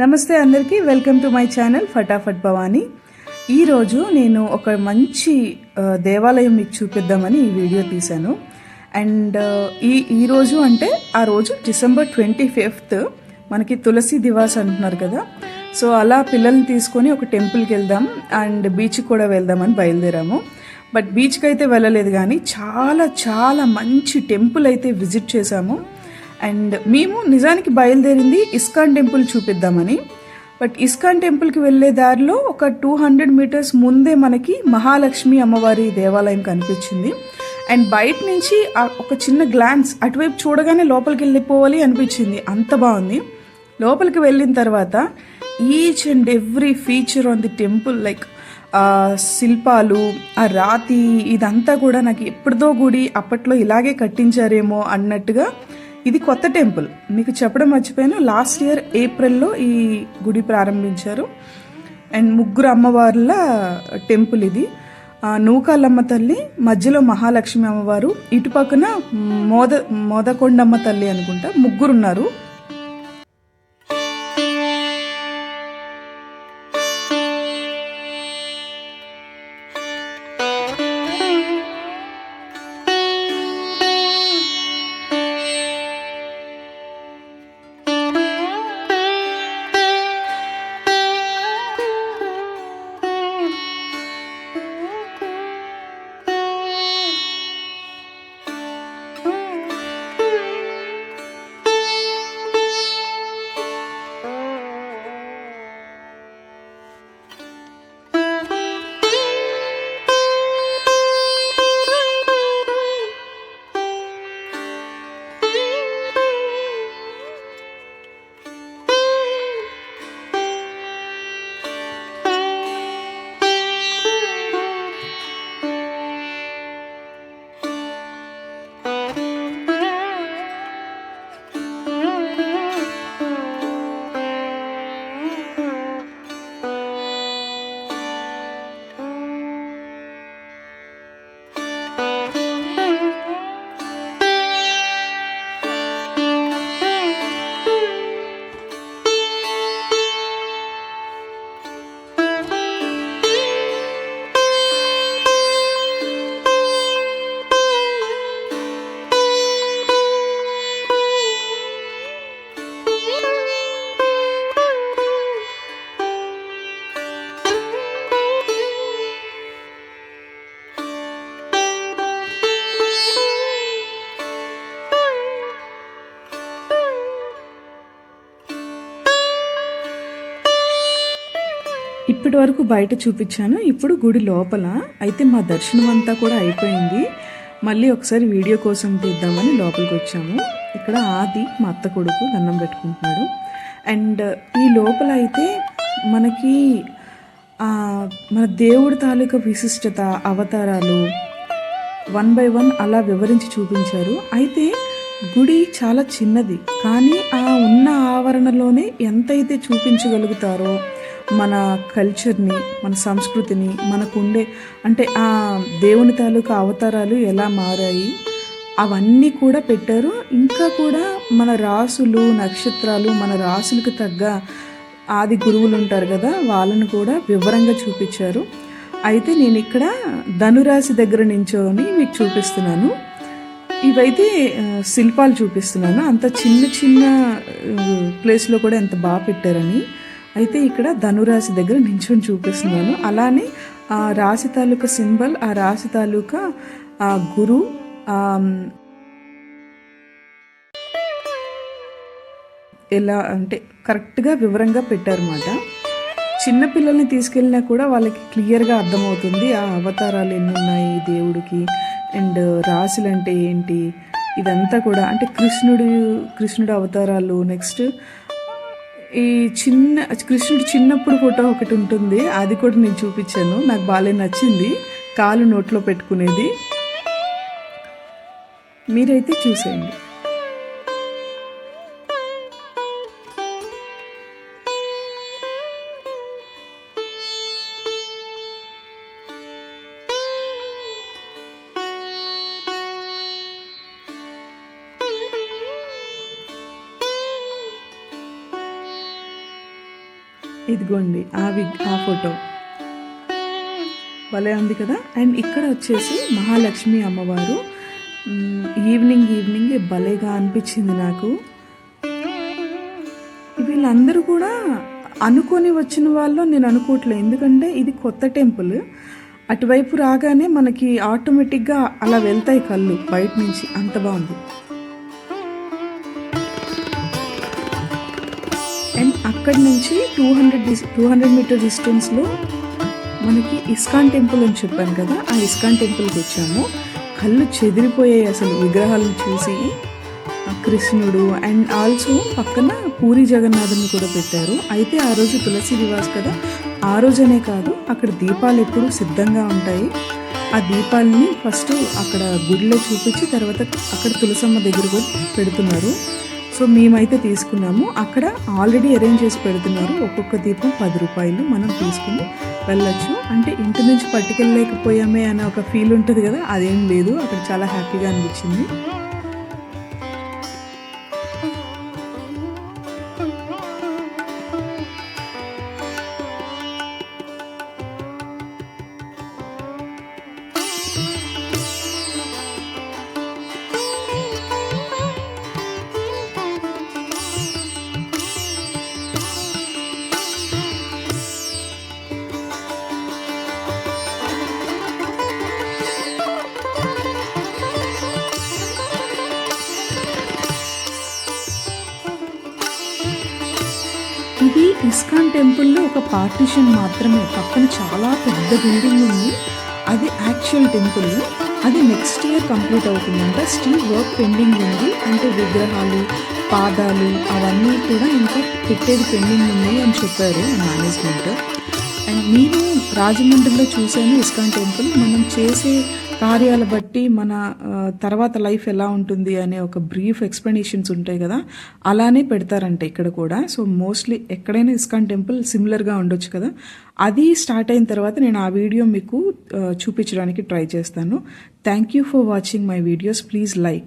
నమస్తే అందరికీ, welcome to my channel ఫటాఫట్ భవానీ. ఈరోజు నేను ఒక మంచి దేవాలయం మీకు చూపిద్దామని ఈ వీడియో తీశాను. అండ్ ఈరోజు అంటే ఆ రోజు December 25th మనకి తులసి దివాస్ అంటున్నారు కదా. సో అలా పిల్లల్ని తీసుకొని ఒక టెంపుల్కి వెళ్దాం అండ్ బీచ్కి కూడా వెళ్దామని బయలుదేరాము. బట్ బీచ్కి అయితే వెళ్ళలేదు, కానీ చాలా చాలా మంచి టెంపుల్ అయితే విజిట్ చేశాము. అండ్ మేము నిజానికి బయలుదేరింది ఇస్కాన్ టెంపుల్ చూపిద్దామని. బట్ ఇస్కాన్ టెంపుల్కి వెళ్ళే దారిలో ఒక 200 meters ముందే మనకి మహాలక్ష్మి అమ్మవారి దేవాలయం కనిపించింది. అండ్ బయట నుంచి ఒక చిన్న గ్లాన్స్ అటువైపు చూడగానే లోపలికి వెళ్ళిపోవాలి అనిపించింది, అంత బాగుంది. లోపలికి వెళ్ళిన తర్వాత each and every feature on the temple, like శిల్పాలు, ఆ రాతి, ఇదంతా కూడా నాకు ఎప్పటిదో గుడి అప్పట్లో ఇలాగే కట్టించారేమో అన్నట్టుగా. ఇది కొత్త టెంపుల్, మీకు చెప్పడం మర్చిపోయాను. లాస్ట్ ఇయర్ ఏప్రిల్లో ఈ గుడి ప్రారంభించారు. అండ్ ముగ్గురు అమ్మవార్ల టెంపుల్ ఇది. నూకాలమ్మ తల్లి, మధ్యలో మహాలక్ష్మి అమ్మవారు, ఇటుపక్కన మోదకొండమ్మ తల్లి అనుకుంటా, ముగ్గురు ఉన్నారు. ఇప్పటి వరకు బయట చూపించాను, ఇప్పుడు గుడి లోపల అయితే మా దర్శనం అంతా కూడా అయిపోయింది. మళ్ళీ ఒకసారి వీడియో కోసం తీద్దామని లోపలికి వచ్చాము. ఇక్కడ ఆది మా అత్త కొడుకు దండం పెట్టుకుంటున్నాడు. అండ్ ఈ లోపల అయితే మనకి మన దేవుడి తాలూకా విశిష్టత, అవతారాలు 1 by 1 అలా వివరించి చూపించారు. అయితే గుడి చాలా చిన్నది, కానీ ఆ ఉన్న ఆవరణలోనే ఎంతైతే చూపించగలుగుతారో మన కల్చర్ని, మన సంస్కృతిని, మనకుండే అంటే ఆ దేవుని తాలూకా అవతారాలు ఎలా మారాయి అవన్నీ కూడా పెట్టారు. ఇంకా కూడా మన రాసులు, నక్షత్రాలు, మన రాసులకు తగ్గ ఆది గురువులు ఉంటారు కదా, వాళ్ళను కూడా వివరంగా చూపించారు. అయితే నేను ఇక్కడ ధనురాశి దగ్గర నించోని మీకు చూపిస్తున్నాను. ఇవైతే శిల్పాలు చూపిస్తున్నాను, అంత చిన్న చిన్న ప్లేస్లో కూడా ఎంత బాగా పెట్టారని. అయితే ఇక్కడ ధనురాశి దగ్గర నించొని చూపిస్తున్నాను. అలానే ఆ రాశి తాలూకా సింబల్, ఆ రాశి తాలూకా ఆ గురు ఎలా అంటే కరెక్ట్గా వివరంగా పెట్టారన్నమాట. చిన్నపిల్లల్ని తీసుకెళ్ళినా కూడా వాళ్ళకి క్లియర్గా అర్థమవుతుంది ఆ అవతారాలు ఎన్ని ఉన్నాయి దేవుడికి, అండ్ రాశులు అంటే ఏంటి, ఇదంతా కూడా. అంటే కృష్ణుడు అవతారాలు. నెక్స్ట్ ఈ కృష్ణుడు చిన్నప్పుడు ఫోటో ఒకటి ఉంటుంది, అది కూడా నేను చూపించాను, నాకు బాగా నచ్చింది, కాలు నోట్లో పెట్టుకునేది. మీరైతే చూసేయండి. ఇదిగోండి ఆ ఫోటో భలే ఉంది కదా. అండ్ ఇక్కడ వచ్చేసి మహాలక్ష్మి అమ్మవారు. ఈవినింగ్ భలేగా అనిపించింది నాకు. వీళ్ళందరూ కూడా అనుకొని వచ్చిన వాళ్ళు నేను అనుకోవట్లేదు, ఎందుకంటే ఇది కొత్త టెంపుల్. అటువైపు రాగానే మనకి ఆటోమేటిక్గా అలా వెళ్తాయి కళ్ళు బయట నుంచి, అంత బాగుంది. అండ్ అక్కడి నుంచి 200 మీటర్ డిస్టెన్స్లో మనకి ఇస్కాన్ టెంపుల్ అని చెప్పాను కదా, ఆ ఇస్కాన్ టెంపుల్కి వచ్చాము. కళ్ళు చెదిరిపోయాయి అసలు విగ్రహాలను చూసి. కృష్ణుడు అండ్ ఆల్సో పక్కన పూరి జగన్నాథుని కూడా పెట్టారు. అయితే ఆ రోజు తులసి దివాస్ కదా, ఆ రోజనే కాదు అక్కడ దీపాలు ఎప్పుడు సిద్ధంగా ఉంటాయి. ఆ దీపాలని ఫస్ట్ అక్కడ గుడిలో చూపించి తర్వాత అక్కడ తులసమ్మ దగ్గర కూడా పెడుతున్నారు. సో మేమైతే తీసుకున్నాము. అక్కడ ఆల్రెడీ అరేంజ్ చేసి పెడుతున్నారు. ఒక్కొక్క దీపం 10 రూపాయలు, మనం తీసుకుని వెళ్ళొచ్చు. అంటే ఇంటి నుంచి పట్టుకెళ్ళలేకపోయామే అనే ఒక ఫీల్ ఉంటుంది కదా, అదేం లేదు. అక్కడ చాలా హ్యాపీగా అనిపించింది. ఇది ఇస్కాన్ టెంపుల్లో ఒక పార్టీషన్ మాత్రమే. పక్కన చాలా పెద్ద బిల్డింగ్ ఉంది, అది యాక్చువల్ టెంపుల్. అది నెక్స్ట్ ఇయర్ కంప్లీట్ అవుతుందంట. స్టిల్ వర్క్ పెండింగ్ ఉంది. అంటే విగ్రహాలు, పాదాలు అవన్నీ కూడా ఇంకా పెట్టేది పెండింగ్ ఉంది అని చెప్పారు మేనేజ్మెంట్. అండ్ నేను రాజమండ్రిలో చూశాను ఇస్కాన్ టెంపుల్. మనం చేసే కార్యాల బట్టి మన తర్వాత లైఫ్ ఎలా ఉంటుంది అనే ఒక బ్రీఫ్ ఎక్స్ప్లెనేషన్స్ ఉంటాయి కదా, అలానే పెడతారంట ఇక్కడ కూడా. సో మోస్ట్లీ ఎక్కడైనా ఇస్కాన్ టెంపుల్ సిమిలర్గా ఉండొచ్చు కదా. అది స్టార్ట్ అయిన తర్వాత నేను ఆ వీడియో మీకు చూపించడానికి ట్రై చేస్తాను. Thank you for watching my videos. Please like.